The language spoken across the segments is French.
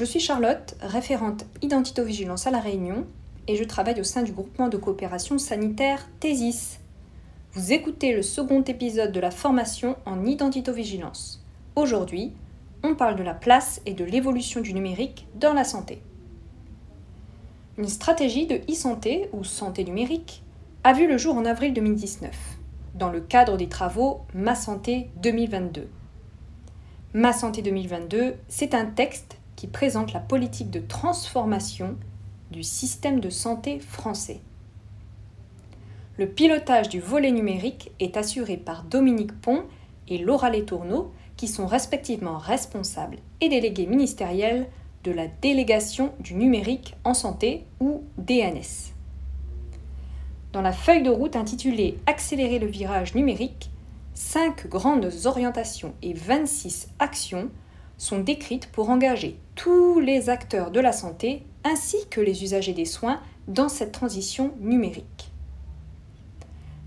je suis Charlotte, référente Identitovigilance à La Réunion et je travaille au sein du groupement de coopération sanitaire THESIS. Vous écoutez le second épisode de la formation en Identitovigilance. Aujourd'hui, on parle de la place et de l'évolution du numérique dans la santé. Une stratégie de e-santé ou santé numérique a vu le jour en avril 2019, dans le cadre des travaux Ma Santé 2022. Ma Santé 2022, c'est un texte qui présente la politique de transformation du système de santé français. Le pilotage du volet numérique est assuré par Dominique Pont et Laura Letourneau, qui sont respectivement responsables et délégués ministériels de la délégation du numérique en santé ou DNS. Dans la feuille de route intitulée « Accélérer le virage numérique », 5 grandes orientations et 26 actions sont décrites pour engager tous les acteurs de la santé ainsi que les usagers des soins dans cette transition numérique.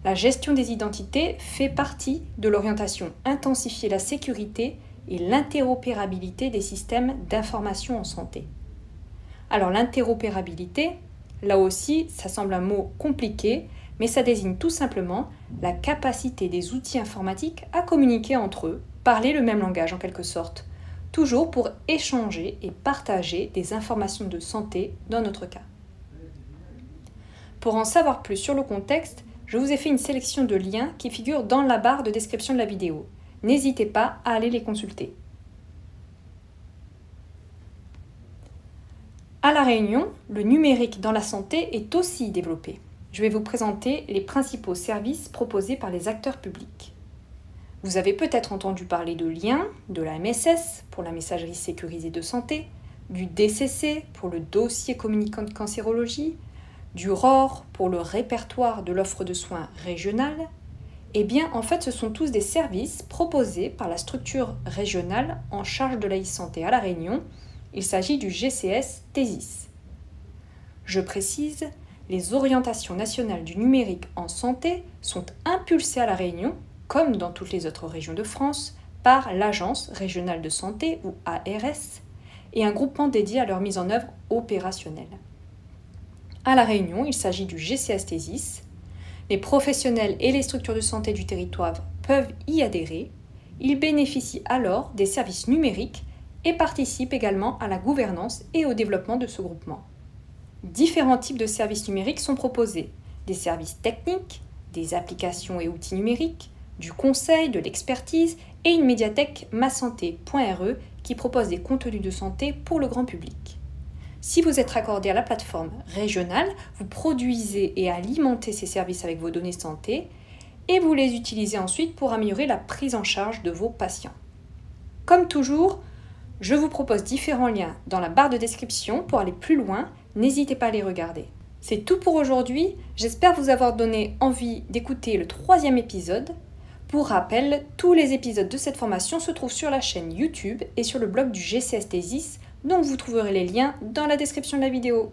La gestion des identités fait partie de l'orientation intensifier la sécurité et l'interopérabilité des systèmes d'information en santé. Alors l'interopérabilité, là aussi, ça semble un mot compliqué, mais ça désigne tout simplement la capacité des outils informatiques à communiquer entre eux, parler le même langage en quelque sorte, toujours pour échanger et partager des informations de santé dans notre cas. Pour en savoir plus sur le contexte, je vous ai fait une sélection de liens qui figurent dans la barre de description de la vidéo. N'hésitez pas à aller les consulter. À La Réunion, le numérique dans la santé est aussi développé. Je vais vous présenter les principaux services proposés par les acteurs publics. Vous avez peut-être entendu parler de Lien, de la MSS pour la messagerie sécurisée de santé, du DCC pour le dossier communicant de cancérologie, du ROR pour le répertoire de l'offre de soins régionale. Eh bien, en fait, ce sont tous des services proposés par la structure régionale en charge de la e-santé à La Réunion. Il s'agit du GCS THESIS. Je précise, les orientations nationales du numérique en santé sont impulsées à La Réunion, comme dans toutes les autres régions de France, par l'Agence régionale de santé ou ARS et un groupement dédié à leur mise en œuvre opérationnelle. À La Réunion, il s'agit du GCS THESIS. Les professionnels et les structures de santé du territoire peuvent y adhérer. Ils bénéficient alors des services numériques et participent également à la gouvernance et au développement de ce groupement. Différents types de services numériques sont proposés. Des services techniques, des applications et outils numériques, du conseil, de l'expertise et une médiathèque masanté.re qui propose des contenus de santé pour le grand public. Si vous êtes raccordé à la plateforme régionale, vous produisez et alimentez ces services avec vos données santé et vous les utilisez ensuite pour améliorer la prise en charge de vos patients. Comme toujours, je vous propose différents liens dans la barre de description pour aller plus loin. N'hésitez pas à les regarder. C'est tout pour aujourd'hui. J'espère vous avoir donné envie d'écouter le 3e épisode. Pour rappel, tous les épisodes de cette formation se trouvent sur la chaîne YouTube et sur le blog du GCS THESIS, dont vous trouverez les liens dans la description de la vidéo.